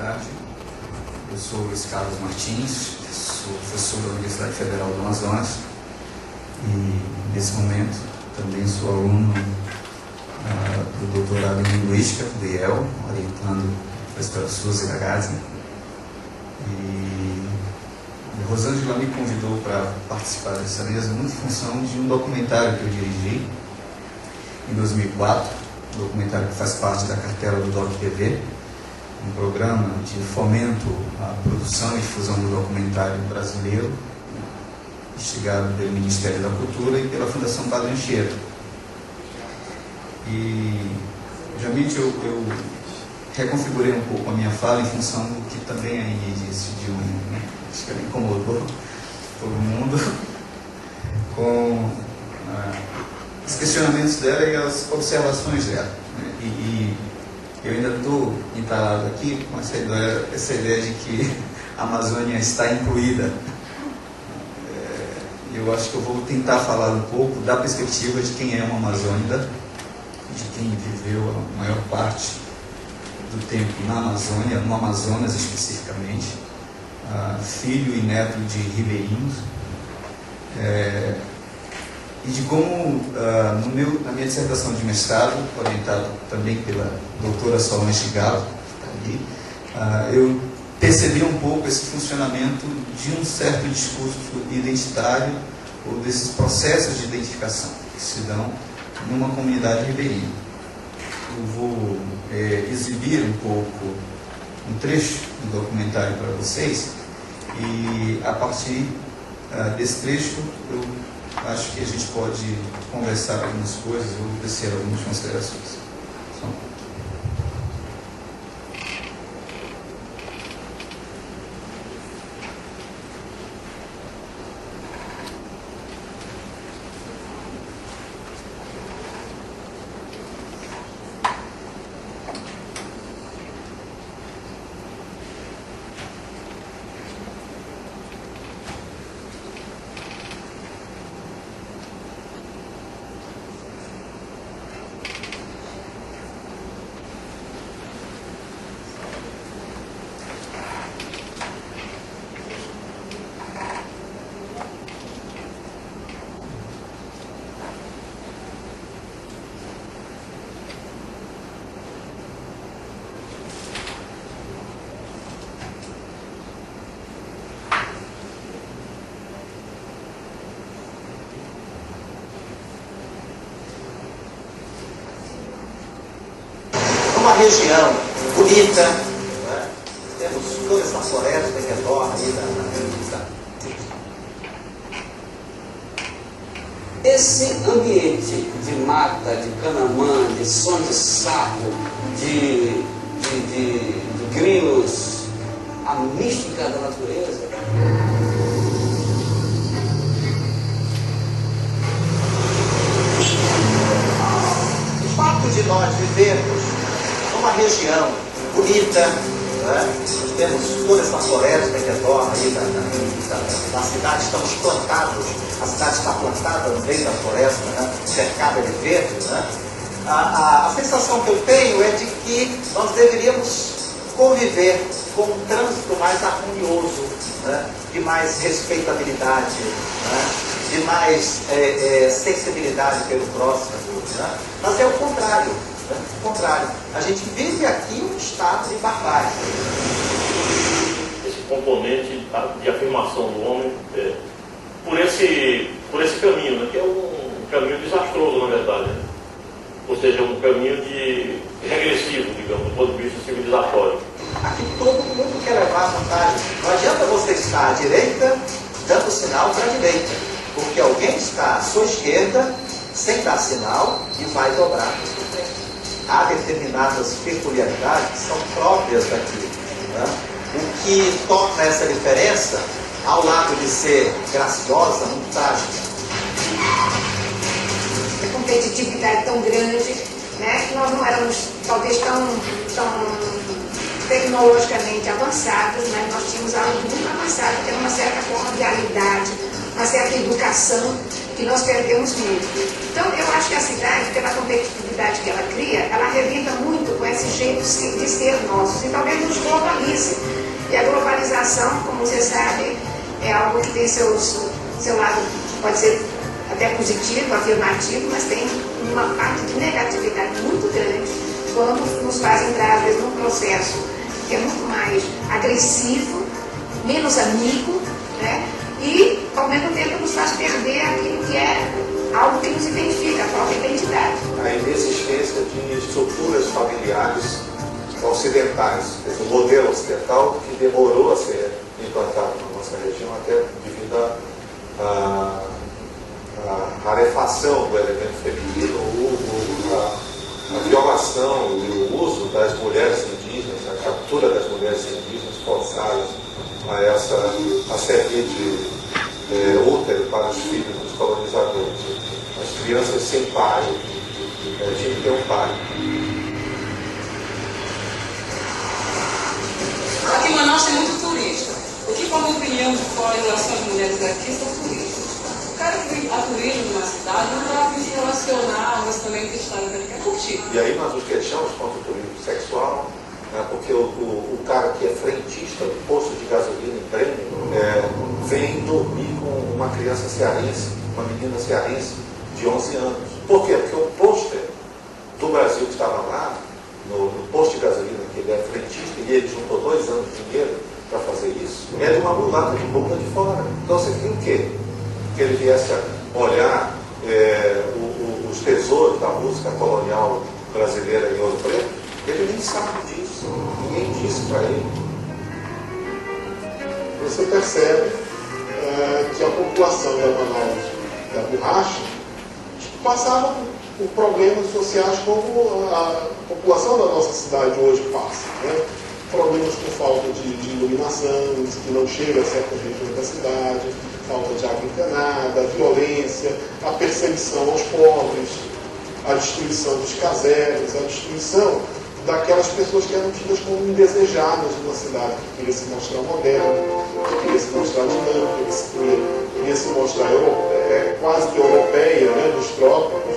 tarde. Eu sou Luiz Carlos Martins, sou professor da Universidade Federal do Amazonas e, nesse momento, também sou aluno do doutorado em Linguística do IEL, orientando a professora Suzy Ragazzi. E a Rosângela me convidou para participar dessa mesa muito em função de um documentário que eu dirigi em 2004, um documentário que faz parte da cartela do Doc TV, um programa de fomento à produção e difusão do documentário brasileiro, instigado pelo Ministério da Cultura e pela Fundação Padre Anchieta. E, obviamente, eu reconfigurei um pouco a minha fala em função do que também a Ingrid disse de né? Acho que ela incomodou todo mundo com os questionamentos dela e as observações dela. Né? E eu ainda estou entalado aqui com essa ideia de que a Amazônia está incluída. Eu acho que eu vou tentar falar um pouco da perspectiva de quem é uma amazônida, de quem viveu a maior parte do tempo na Amazônia, no Amazonas especificamente, filho e neto de ribeirinhos, e de como, na minha dissertação de mestrado, orientado também pela doutora Solange Galo, que está ali, eu percebi um pouco esse funcionamento de um certo discurso identitário ou desses processos de identificação que se dão numa comunidade ribeirinha. Eu vou exibir um pouco, um trecho do documentário para vocês e, a partir desse trecho, eu acho que a gente pode conversar algumas coisas, eu vou tecer algumas considerações. Uma região bonita, né? Temos toda essa floresta que redor aí da... Esse ambiente de mata, de canamã, de som de sapo, de grilos, a mística da natureza. O fato de nós vivermos uma região bonita, né? Temos toda essa floresta que redor aí da cidade, estamos plantados, a cidade está plantada no meio da floresta, né? Cercada de verde, né? A sensação que eu tenho é de que nós deveríamos conviver com um trânsito mais harmonioso, né? De mais respeitabilidade, né? De mais sensibilidade pelo próximo, né? Mas é o contrário. O contrário, a gente vive aqui um estado de barbárie. Esse componente de afirmação do homem por esse caminho, né, que é um caminho desastroso, na verdade. Né? Ou seja, um caminho regressivo, digamos, do ponto de vista civilizatório. Aqui todo mundo quer levar a vantagem. Não adianta você estar à direita dando sinal para a direita, porque alguém está à sua esquerda sem dar sinal e vai dobrar. Há determinadas peculiaridades que são próprias daqui. Né? O que torna essa diferença, ao lado de ser graciosa, muito trágica. A competitividade tão grande, né? Nós não éramos talvez tão tecnologicamente avançados, mas nós tínhamos algo muito avançado, que era uma certa cordialidade, uma certa educação, que nós perdemos muito. Então, eu acho que a cidade, pela competitividade que ela cria, ela relinda muito com com esse jeito de ser nosso, e talvez nos globalize. E a globalização, como você sabe, é algo que tem seu lado, pode ser até positivo, afirmativo, mas tem uma parte de negatividade muito grande quando nos faz entrar, às vezes, num processo que é muito mais agressivo, menos amigo, né? E, ao mesmo tempo, nos faz perder aquilo que é algo que nos identifica, a própria identidade. A inexistência de estruturas familiares ocidentais, o modelo ocidental que demorou a ser implantado na nossa região, até devido à rarefação do elemento feminino, a violação e o uso das mulheres indígenas, a captura das mulheres indígenas forçadas a servir de útero para os filhos dos colonizadores. As crianças sem pai, tinham que ter um pai. Aqui em Manaus tem muito turista. O que, como opinião de fora em relação às mulheres aqui, são turistas. O cara que vem a turismo numa cidade não vai vir se relacionar, mas também testar o que ele quer curtir. E aí nós nos queixamos contra o turismo sexual, né, porque o cara que é frentista do posto de gasolina em Bremen vem dormir com uma criança cearense, uma menina cearense de 11 anos. Por quê? Porque o pôster do Brasil que estava lá, no posto de gasolina, que ele é frentista, e ele juntou 2 anos de dinheiro para fazer isso, é de uma mulata de boca de fora. Então você queria o quê? Que ele viesse a olhar os tesouros da música colonial brasileira em Ouro Preto? Ele nem sabe disso, ninguém disse para ele. Você percebe que a população da Manaus da borracha passava por problemas sociais como a população da nossa cidade hoje passa, né? Problemas com falta de iluminação, que não chega a certas regiões da cidade, falta de água encanada, a violência, a perseguição aos pobres, a destruição dos casebres, a destruição daquelas pessoas que eram tidas como indesejadas de uma cidade que queria se mostrar moderna, que queria se mostrar dinâmica, que queria se mostrar quase que europeia, né, dos trópicos.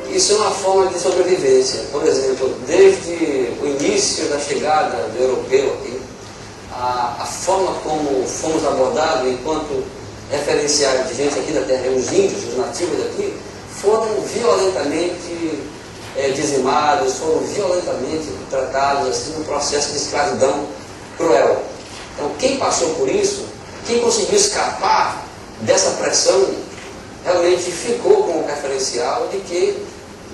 Isso é uma forma de sobrevivência. Por exemplo, desde o início da chegada do europeu aqui, a forma como fomos abordados enquanto referenciais de gente aqui da terra, os índios, os nativos daqui, foram violentamente dizimados, foram violentamente tratados assim num processo de escravidão cruel. Então, quem passou por isso, quem conseguiu escapar dessa pressão, realmente ficou com o referencial de que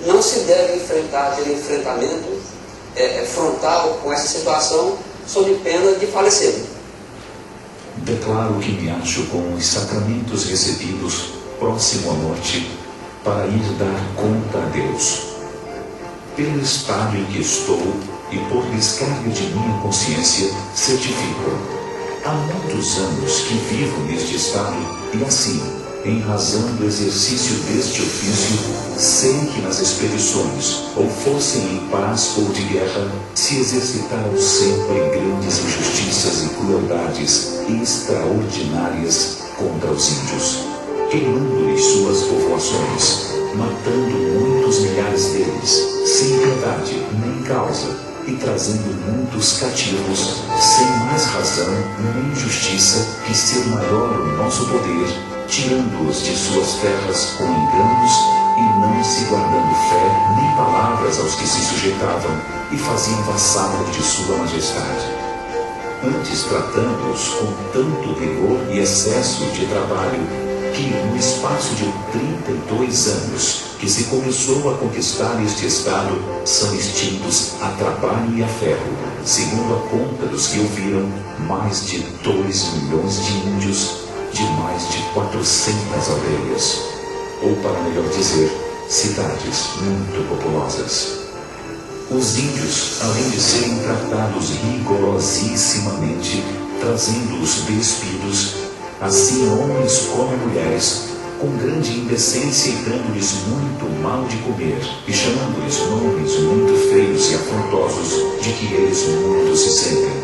não se deve enfrentar aquele enfrentamento frontal com essa situação sob pena de falecer. Declaro que me acho com os sacramentos recebidos próximo à morte para ir dar conta a Deus. Pelo estado em que estou e por descarga de minha consciência, certifico. Há muitos anos que vivo neste estado e assim, em razão do exercício deste ofício, sei que nas expedições, ou fossem em paz ou de guerra, se exercitaram sempre grandes injustiças e crueldades extraordinárias contra os índios, queimando-lhes suas povoações, matando muitos milhares deles, sem piedade nem causa, e trazendo muitos cativos, sem mais razão nem justiça que ser maior o nosso poder, tirando-os de suas terras com enganos e não se guardando fé nem palavras aos que se sujeitavam e faziam vassalos de sua majestade. Antes tratando-os com tanto rigor e excesso de trabalho que, no espaço de 32 anos que se começou a conquistar este estado, são extintos a trabalho e a ferro, segundo a conta dos que ouviram, mais de 2 milhões de índios, de mais de 400 aldeias, ou para melhor dizer, cidades muito populosas. Os índios, além de serem tratados rigorosissimamente, trazendo-os despidos, assim homens como mulheres, com grande indecência e dando-lhes muito mal de comer, e chamando-lhes nomes muito feios e afrontosos, de que eles muito se sentem.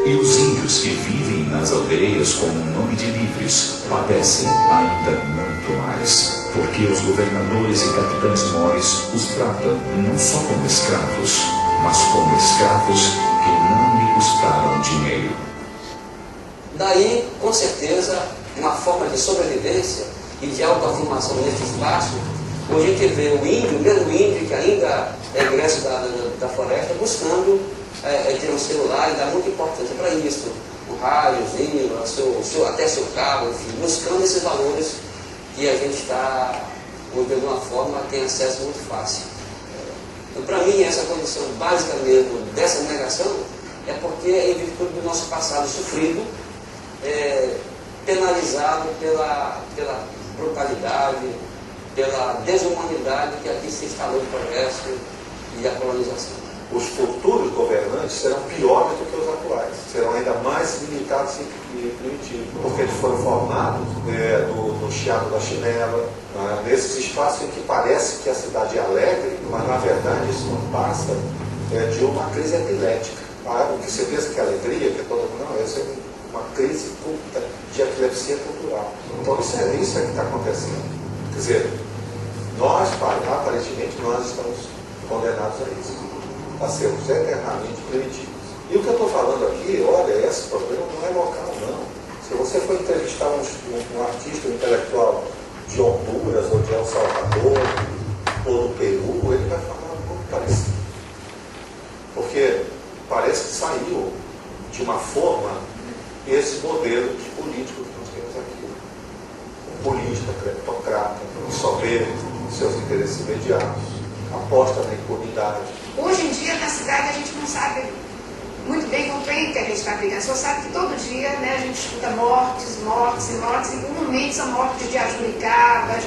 E os índios que vivem nas aldeias aldeias com o nome de livres padecem ainda muito mais, porque os governadores e capitães mores os tratam não só como escravos, mas como escravos que não lhe custaram dinheiro. Daí, com certeza, uma forma de sobrevivência e de autoafirmação nesse espaço. Hoje a gente vê o índio, mesmo o índio que ainda é egresso da floresta, buscando ter um celular e dar muita importância para isso. O rádiozinho, até seu carro, enfim, buscando esses valores que a gente está, de alguma forma, tem acesso muito fácil. Então, para mim, essa condição básica mesmo dessa negação é porque é em virtude do nosso passado sofrido, penalizado pela brutalidade, pela desumanidade que aqui se instalou o progresso e a colonização. Os futuros governantes serão piores do que os atuais, serão ainda mais limitados e primitivos, porque eles foram formados no chiado da chinela, nesses espaços em que parece que a cidade é alegre, mas na verdade isso não passa de uma crise epilética. O que você pensa que é alegria, que todo mundo não, isso é uma crise de epilepsia cultural. Então isso é que está acontecendo. Quer dizer, nós, aparentemente, nós estamos condenados a isso, a sermos eternamente primitivos. E o que eu estou falando aqui, olha, esse problema não é local, não. Se você for entrevistar um artista, um intelectual de Honduras, ou de El Salvador, ou do Peru, ele vai falar muito parecido. Porque parece que saiu de uma forma esse modelo de político que nós temos aqui. Um política, cleptocrata, só vê seus interesses imediatos, aposta na impunidade. Hoje em dia, na cidade, a gente não sabe muito bem com quem que a gente está brigando. Só sabe que todo dia, né, a gente escuta mortes, e comumente são mortes de adjudicadas,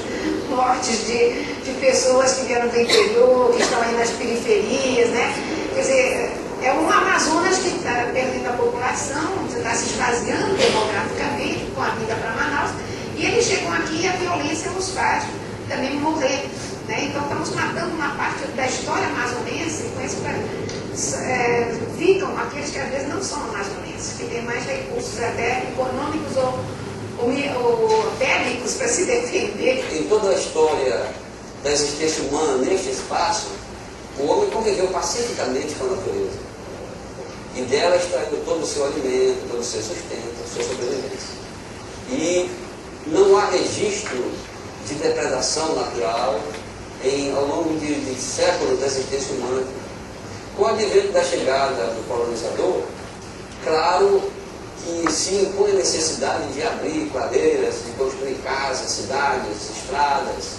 mortes de pessoas que vieram do interior, que estão aí nas periferias, né? Quer dizer, é um Amazonas que está perdendo a população, está se esvaziando demograficamente com a vinda para Manaus, e eles chegam aqui e a violência os faz também morrer. Né? Então estamos matando uma parte da história amazonense com esse ficam aqueles que às vezes não são amazonenses, que têm mais recursos até econômicos ou bélicos para se defender. Em toda a história da existência humana neste espaço, o homem conviveu pacificamente com a natureza. E dela extraiu todo o seu alimento, todo o seu sustento, a sua sobrevivência. E não há registro de depredação natural ao longo de séculos da existência humana. Com o advento da chegada do colonizador, claro que se impõe a necessidade de abrir cladeiras, de construir casas, cidades, estradas,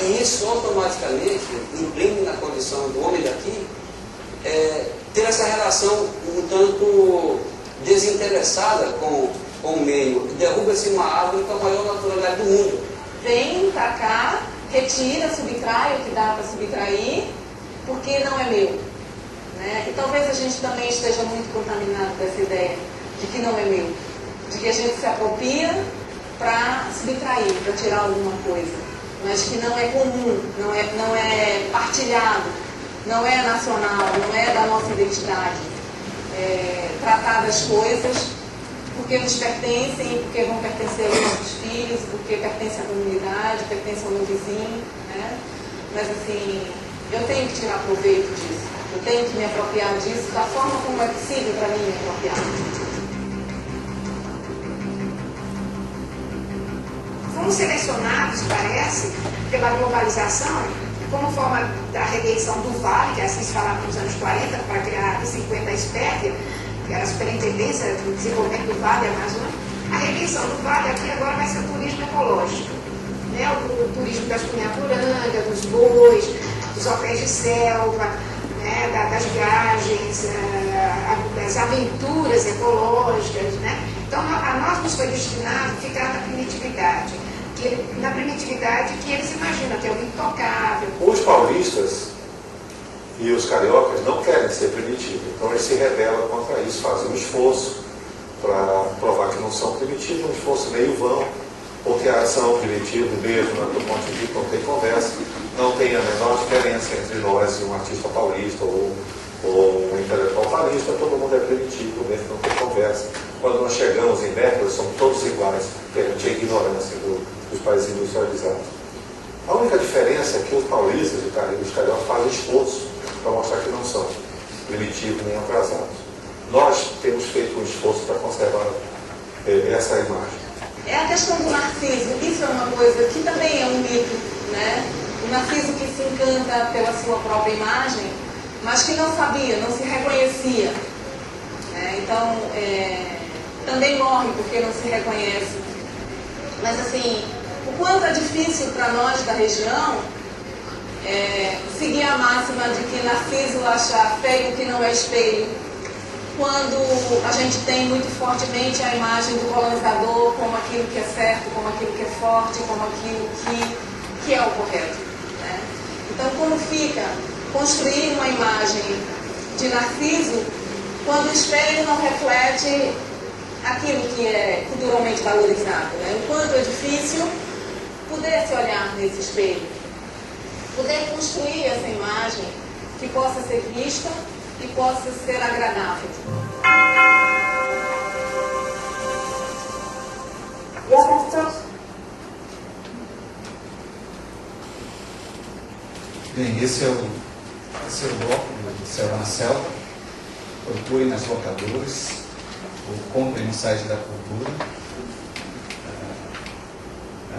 e isso automaticamente imprime na condição do homem daqui ter essa relação um tanto desinteressada com o meio. Derruba-se uma árvore com a maior naturalidade do mundo. Vem pra cá, retira, subtrai o que dá para subtrair, porque não é meu. Né? E talvez a gente também esteja muito contaminado dessa ideia de que não é meu, de que a gente se apropria para subtrair, para tirar alguma coisa, mas que não é comum, não é partilhado, não é nacional, não é da nossa identidade. Tratar das coisas porque nos pertencem, porque vão pertencer aos nossos filhos, porque pertencem à comunidade, pertencem ao meu vizinho, né? Mas assim, eu tenho que tirar proveito disso, eu tenho que me apropriar disso da forma como é possível para mim me apropriar. Fomos selecionados, parece, pela globalização, como forma da redenção do Vale, que assim se falava nos anos 40, para criar 50 espécies, que era a Superintendência do Desenvolvimento do Vale Amazônico. A redenção do Vale aqui agora vai ser o turismo ecológico. Né? O turismo das cunhaturanga, dos bois, dos hotéis de selva, né? Das viagens, das aventuras ecológicas. Né? Então, a nós nos foi destinado ficar na primitividade. Na primitividade que eles imaginam, que é o intocável. Os paulistas e os cariocas não querem ser primitivos, então eles se rebelam contra isso, fazem um esforço para provar que não são primitivos, um esforço meio vão, porque a ação primitiva mesmo, do ponto de vista, não tem conversa, não tem a menor diferença entre nós e um artista paulista ou um intelectual paulista, todo mundo é primitivo, mesmo não tem conversa. quando nós chegamos em Nápoles, somos todos iguais, perante a ignorância dos países industrializados. A única diferença é que os paulistas e os cariocas fazem esforço para mostrar que não são primitivos nem atrasados. Nós temos feito um esforço para conservar essa imagem. É a questão do Narciso. Isso é uma coisa que também é um mito, né? O Narciso que se encanta pela sua própria imagem, mas que não sabia, não se reconhecia. Né? Então, também morre porque não se reconhece. Mas, assim, o quanto é difícil para nós da região seguir a máxima de que Narciso acha feio o que não é espelho, quando a gente tem muito fortemente a imagem do colonizador como aquilo que é certo, como aquilo que é forte, como aquilo que é o correto. Né? Então, como fica construir uma imagem de Narciso quando o espelho não reflete aquilo que é culturalmente valorizado? Né? O quanto é difícil poder se olhar nesse espelho, poder construir essa imagem que possa ser vista e possa ser agradável. Bem, esse é o bloco do Selva na Selva. Procurem nas locadoras ou comprem no site da Cultura.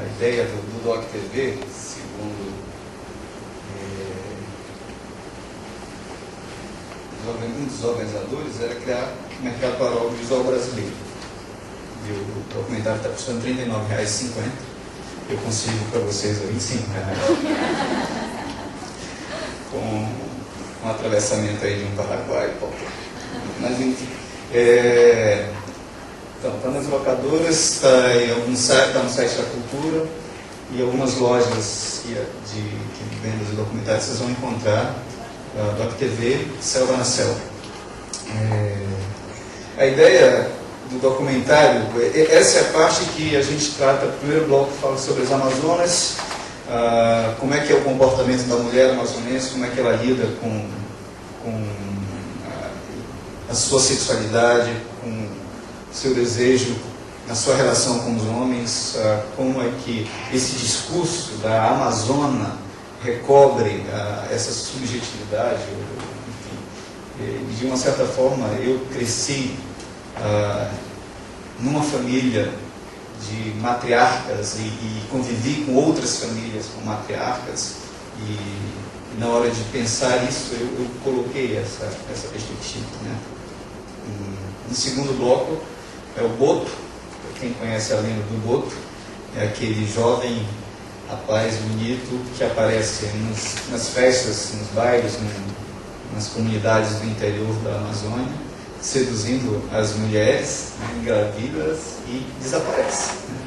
A ideia do Doc TV, segundo um dos organizadores, era criar um mercado para o audiovisual brasileiro. E o documentário está custando R$ 39,50. Eu consigo para vocês R$ 25. Com um atravessamento aí de um Paraguai. Mas enfim. Então, está nas locadoras, está em algum site, está no site da Cultura e algumas lojas de vendas de documentários vocês vão encontrar. Doc TV, Selva na Selva. A ideia do documentário, essa é a parte que a gente trata, o primeiro bloco fala sobre as Amazonas, como é que é o comportamento da mulher amazonense, como é que ela lida com a sua sexualidade, com o seu desejo, na sua relação com os homens, como é que esse discurso da Amazônia recobre essa subjetividade. Enfim, de uma certa forma eu cresci numa família de matriarcas e convivi com outras famílias com matriarcas e na hora de pensar isso eu coloquei essa perspectiva, né? No segundo bloco é o Boto. Quem conhece a lenda do Boto é aquele jovem rapaz bonito que aparece nas festas, nos bailes, nas comunidades do interior da Amazônia, seduzindo as mulheres, né, engravidas e desaparece. Né?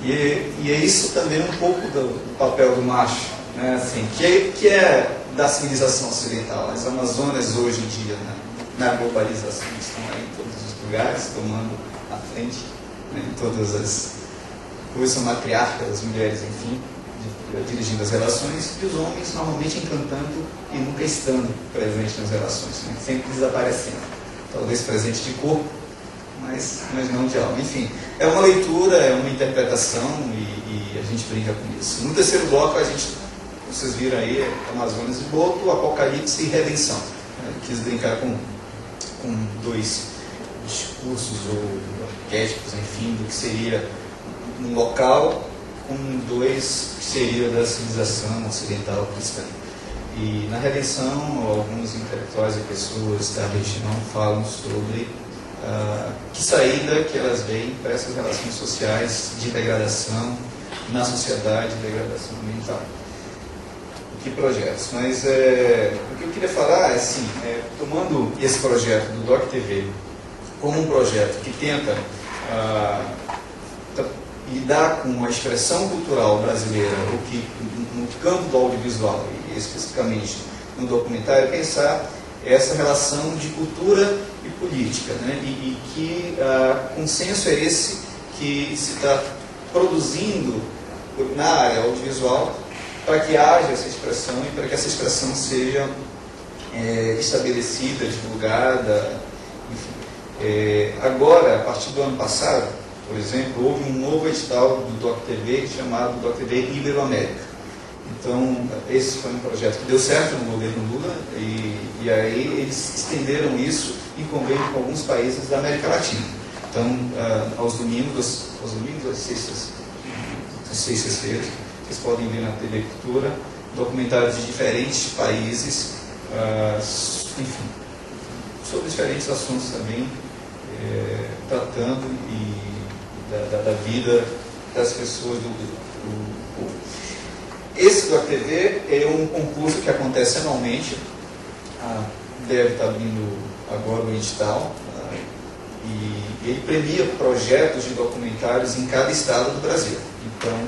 E é isso também um pouco do papel do macho, né, assim, que é da civilização ocidental. As Amazonas hoje em dia, né, na globalização, estão aí em todos os lugares, tomando a frente, né, em todas as coisas, são matriarcas, as mulheres, enfim, dirigindo as relações, e os homens normalmente encantando e nunca estando presentes nas relações, né, sempre desaparecendo. Talvez presente de corpo, mas não de alma. Enfim, é uma leitura, é uma interpretação e a gente brinca com isso. No terceiro bloco, vocês viram aí, Amazonas e Boto, Apocalipse e Redenção. Eu quis brincar com dois discursos ou arquétipos, enfim, do que seria um local com dois que seria da civilização ocidental cristã. E na Redenção, alguns intelectuais e pessoas da região falam sobre que saída que elas veem para essas relações sociais de degradação na sociedade, degradação ambiental. Que projetos? Mas o que eu queria falar é assim, tomando esse projeto do Doc TV como um projeto que tenta lidar com a expressão cultural brasileira, o que no campo do audiovisual e especificamente no documentário, pensar essa relação de cultura e política, né? E que consenso é esse que se está produzindo na área audiovisual para que haja essa expressão e para que essa expressão seja estabelecida, divulgada, enfim. Agora, a partir do ano passado, por exemplo, houve um novo edital do DocTV chamado DocTV Iberoamérica. Então, esse foi um projeto que deu certo no governo Lula e aí eles estenderam isso em convênio com alguns países da América Latina. Então, aos domingos, às sextas-feiras, vocês podem ver na TV Cultura documentários de diferentes países, enfim, sobre diferentes assuntos também, tratando da vida das pessoas do povo. Esse do TV é um concurso que acontece anualmente, deve estar abrindo agora o edital, e ele premia projetos de documentários em cada estado do Brasil. Então,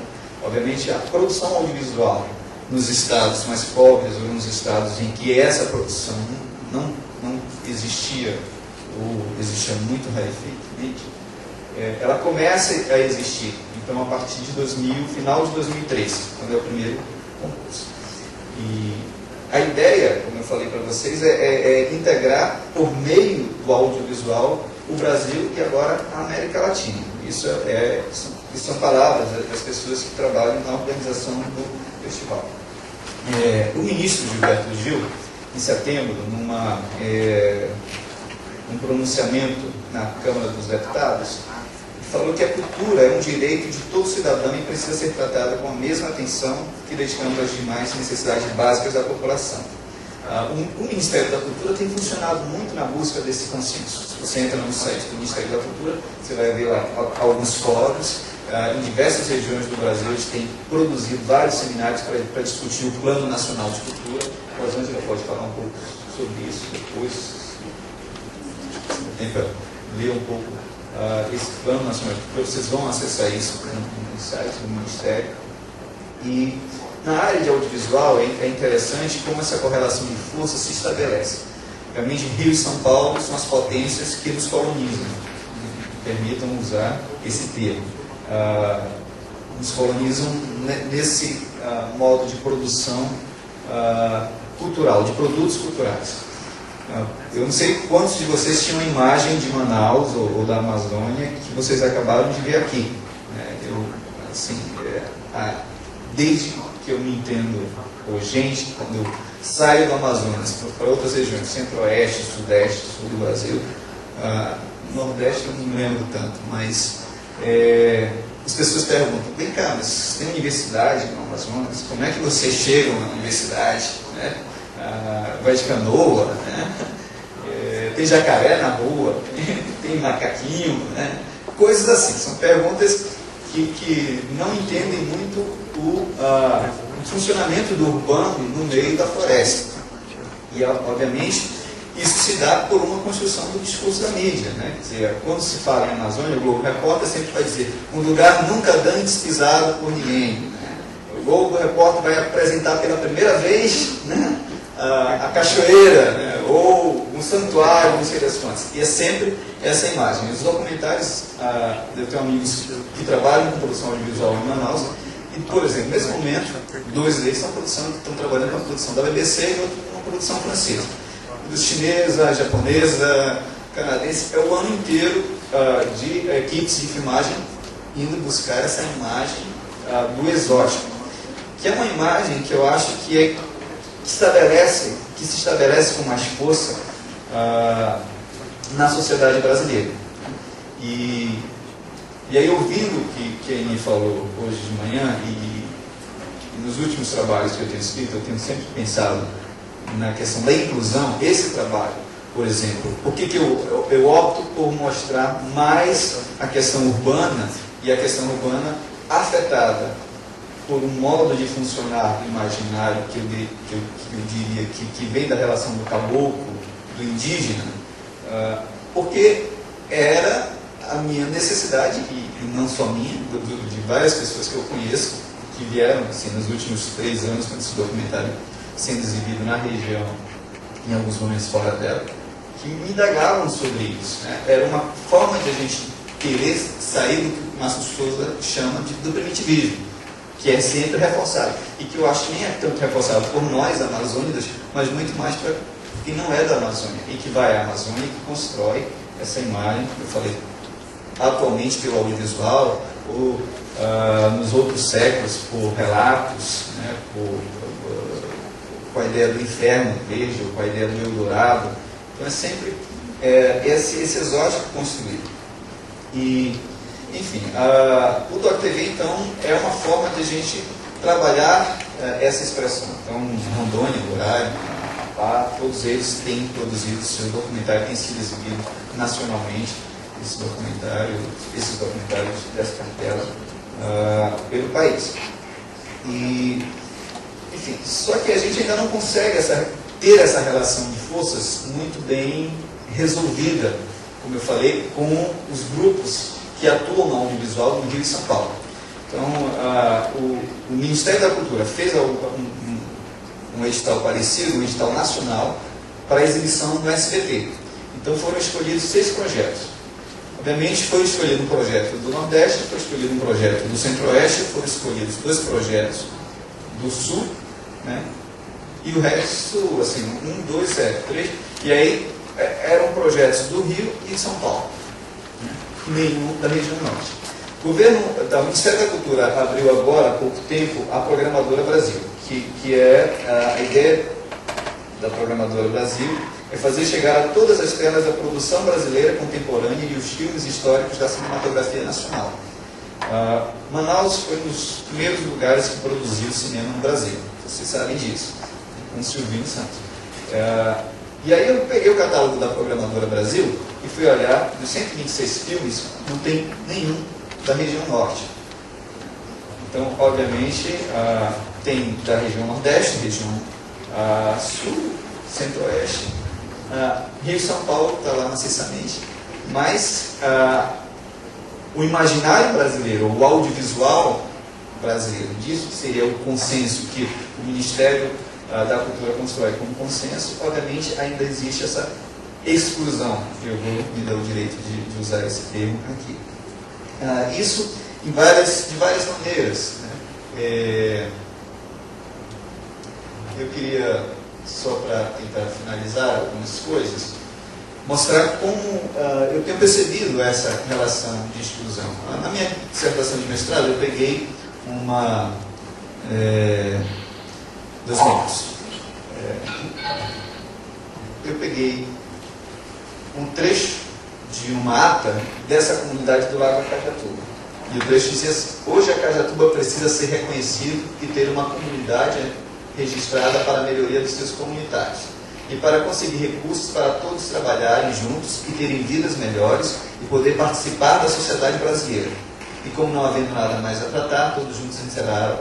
obviamente, a produção audiovisual nos estados mais pobres ou nos estados em que essa produção não existia ou existia muito rarefeitamente, ela começa a existir. Então, a partir de final de 2003, quando é o primeiro concurso. E a ideia, como eu falei para vocês, é integrar por meio do audiovisual o Brasil e agora a América Latina. Isso são palavras das pessoas que trabalham na organização do festival. O ministro Gilberto Gil, em setembro, num pronunciamento na Câmara dos Deputados, falou que a cultura é um direito de todo cidadão e precisa ser tratada com a mesma atenção que dedicamos às demais necessidades básicas da população. O Ministério da Cultura tem funcionado muito na busca desse consenso. Se você entra no site do Ministério da Cultura, você vai ver lá alguns fóruns. Em diversas regiões do Brasil, eles têm produzido vários seminários para discutir o Plano Nacional de Cultura. O Rosângela pode falar um pouco sobre isso depois. Tem para ler um pouco esse Plano Nacional de Cultura. Vocês vão acessar isso no site do Ministério. E na área de audiovisual é interessante como essa correlação de força se estabelece. Realmente, Rio e São Paulo são as potências que nos colonizam. Permitam usar esse termo. Nos colonizam nesse modo de produção cultural, de produtos culturais. Eu não sei quantos de vocês tinham a imagem de Manaus ou da Amazônia que vocês acabaram de ver aqui. Desde que eu me entendo por gente, quando eu saio do Amazonas para outras regiões, centro-oeste, sudeste, sul do Brasil, nordeste eu não me lembro tanto, mas as pessoas perguntam, vem cá, mas tem universidade no Amazonas? Como é que vocês chegam na universidade? Né? Vai de canoa? Né? Tem jacaré na rua? Tem macaquinho? Né? Coisas assim, são perguntas que não entendem muito o funcionamento do urbano no meio da floresta. E, obviamente, isso se dá por uma construção do discurso da mídia. Né? Quer dizer, quando se fala em Amazônia, o Globo Repórter sempre vai dizer um lugar nunca antes pisado por ninguém. Né? O Globo Repórter vai apresentar pela primeira vez, né, a cachoeira, né, ou um santuário, não sei das quantas. E é sempre essa imagem. Os documentários, eu tenho amigos que trabalham com produção audiovisual em Manaus, e, por exemplo, nesse momento, 2 deles estão trabalhando com a produção da BBC e outro com a produção francesa. Chinesa, japonesa, canadense, é o ano inteiro de equipes de filmagem indo buscar essa imagem do exótico, que é uma imagem que eu acho que se estabelece com mais força na sociedade brasileira. E aí, ouvindo o que a Eni falou hoje de manhã, e nos últimos trabalhos que eu tenho escrito, eu tenho sempre pensado na questão da inclusão. Esse trabalho, por exemplo, por que eu opto por mostrar mais a questão urbana, e a questão urbana afetada por um modo de funcionar imaginário que eu diria que vem da relação do caboclo, do indígena, porque era a minha necessidade, e não só minha, de várias pessoas que eu conheço, que vieram assim, nos últimos 3 anos, quando esse documentário sendo exibido na região, em alguns momentos fora dela, que me indagavam sobre isso. Né? Era uma forma de a gente querer sair do que o Márcio Souza chama do primitivismo, que é sempre reforçado, e que eu acho que nem é tanto reforçado por nós, amazônicos, mas muito mais para quem não é da Amazônia, e que vai à Amazônia e que constrói essa imagem, eu falei, atualmente pelo audiovisual, ou nos outros séculos por relatos, né, com a ideia do inferno verde, ou com a ideia do Eldorado. Então é sempre esse exótico construído. E, enfim, o Doc TV, então, é uma forma de a gente trabalhar essa expressão. Então, Rondônia, Roraima, Amapá, todos eles têm produzido seu documentário, tem sido exibido nacionalmente, esses documentários dessa cartela pelo país. E, enfim, só que a gente ainda não consegue ter essa relação de forças muito bem resolvida, como eu falei, com os grupos que atuam no audiovisual no Rio e São Paulo. Então, o Ministério da Cultura fez um edital parecido, um edital nacional, para exibição no SBT. Então foram escolhidos 6 projetos. Obviamente foi escolhido um projeto do Nordeste, foi escolhido um projeto do Centro-Oeste, foram escolhidos 2 projetos do Sul, né? E o resto, assim, 1, 2, 3, e aí eram projetos do Rio e de São Paulo, né? Nenhum da região Norte. O Ministério da Cultura abriu agora, há pouco tempo, a Programadora Brasil, que é a ideia da Programadora Brasil, é fazer chegar a todas as telas a produção brasileira contemporânea e os filmes históricos da cinematografia nacional. Manaus foi um dos primeiros lugares que produziu cinema no Brasil, vocês sabem disso, com Silvino Santos. E aí eu peguei o catálogo da Programadora Brasil e fui olhar, dos 126 filmes, não tem nenhum da região Norte. Então, obviamente, tem da região Nordeste, região Sul, Centro-Oeste, Rio e São Paulo, está lá maciçamente, mas o imaginário brasileiro, o audiovisual brasileiro, disso que seria o consenso que o Ministério da Cultura constrói como consenso, obviamente ainda existe essa exclusão. Eu vou me dar o direito de usar esse termo aqui. Isso de várias maneiras, né? Eu queria, só para tentar finalizar algumas coisas, mostrar como eu tenho percebido essa relação de exclusão. Na minha dissertação de mestrado, eu peguei 2 minutos. Eu peguei um trecho de uma ata dessa comunidade do Lago Acajatuba. E o trecho dizia assim: hoje Acajatuba precisa ser reconhecido e ter uma comunidade registrada para a melhoria dos seus comunitários. E para conseguir recursos para todos trabalharem juntos e terem vidas melhores e poder participar da sociedade brasileira. E como não havendo nada mais a tratar, todos juntos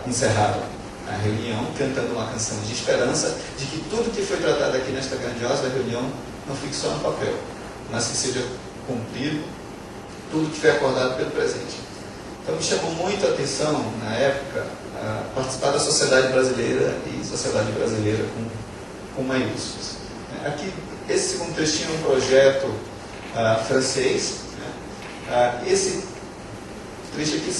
encerraram a reunião, cantando uma canção de esperança de que tudo que foi tratado aqui nesta grandiosa reunião não fique só no papel, mas que seja cumprido tudo que foi acordado pelo presente. Então me chamou muito a atenção, na época, participar da sociedade brasileira e sociedade brasileira com maiúsculas. Aqui, esse segundo trechinho é um projeto francês. Né? Esse trecho aqui,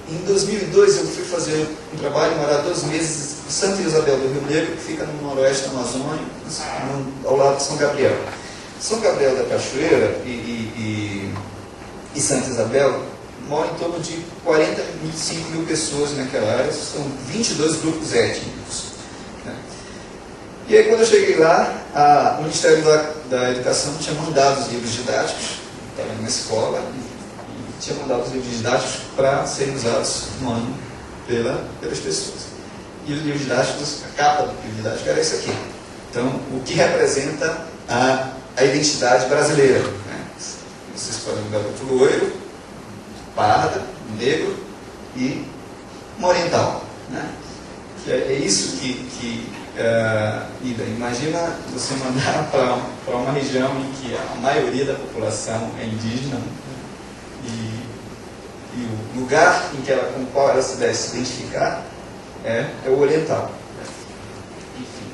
em 2002 eu fui fazer um trabalho, morar 2 meses em Santa Isabel do Rio Negro, que fica no noroeste da Amazônia, ao lado de São Gabriel. São Gabriel da Cachoeira e Santa Isabel moram em torno de 45 mil pessoas naquela área, são 22 grupos étnicos. Né? E aí, quando eu cheguei lá, o Ministério da Educação tinha mandado os livros didáticos, estava numa escola, e tinha mandado os livros didáticos para serem usados no ano pelas pessoas. E os livros didáticos, a capa do livro didático era isso aqui. Então, o que representa a identidade brasileira. Né? Vocês podem um garoto loiro, parda, negro e um oriental. Né? Que é isso que imagina você mandar para uma região em que a maioria da população é indígena e o lugar com o qual ela se deve se identificar é o oriental. Enfim,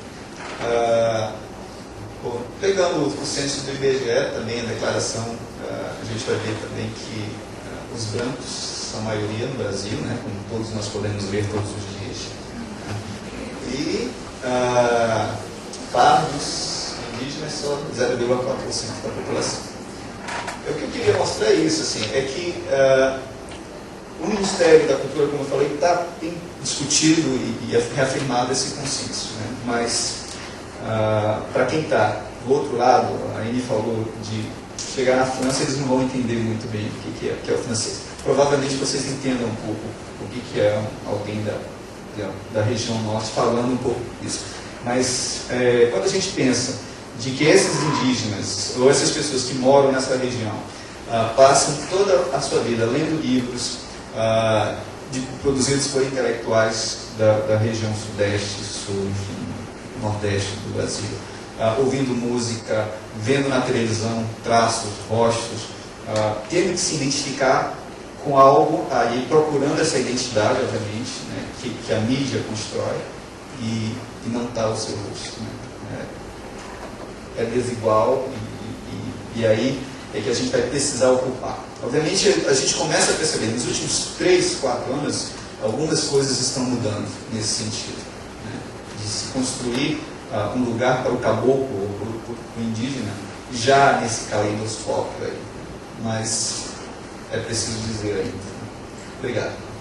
bom, pegando o censo do IBGE, também a declaração, a gente vai ver também que os brancos são a maioria no Brasil, né, como todos nós podemos ver todos os dias. E pardos, indígenas, só 0,4% da população. mostra é isso, assim, é que o Ministério da Cultura, como eu falei, tem discutido e reafirmado esse consenso, né? Mas para quem está do outro lado, a Anne falou de chegar na França, eles não vão entender muito bem o que é o francês. Provavelmente vocês entendam um pouco o que é alguém da região norte falando um pouco disso. Mas quando a gente pensa de que esses indígenas, ou essas pessoas que moram nessa região, passam toda a sua vida lendo livros produzidos por intelectuais da região sudeste, sul, enfim, nordeste do Brasil, ouvindo música, vendo na televisão traços, rostos, tendo que se identificar com algo aí, procurando essa identidade, obviamente, né, que a mídia constrói, e não está o seu rosto, né? É desigual e aí é que a gente vai precisar ocupar. Obviamente, a gente começa a perceber, nos últimos 3, 4 anos, algumas coisas estão mudando nesse sentido, né? De se construir um lugar para o caboclo ou para o indígena, já nesse caleidoscópio aí. Mas é preciso dizer ainda. Obrigado.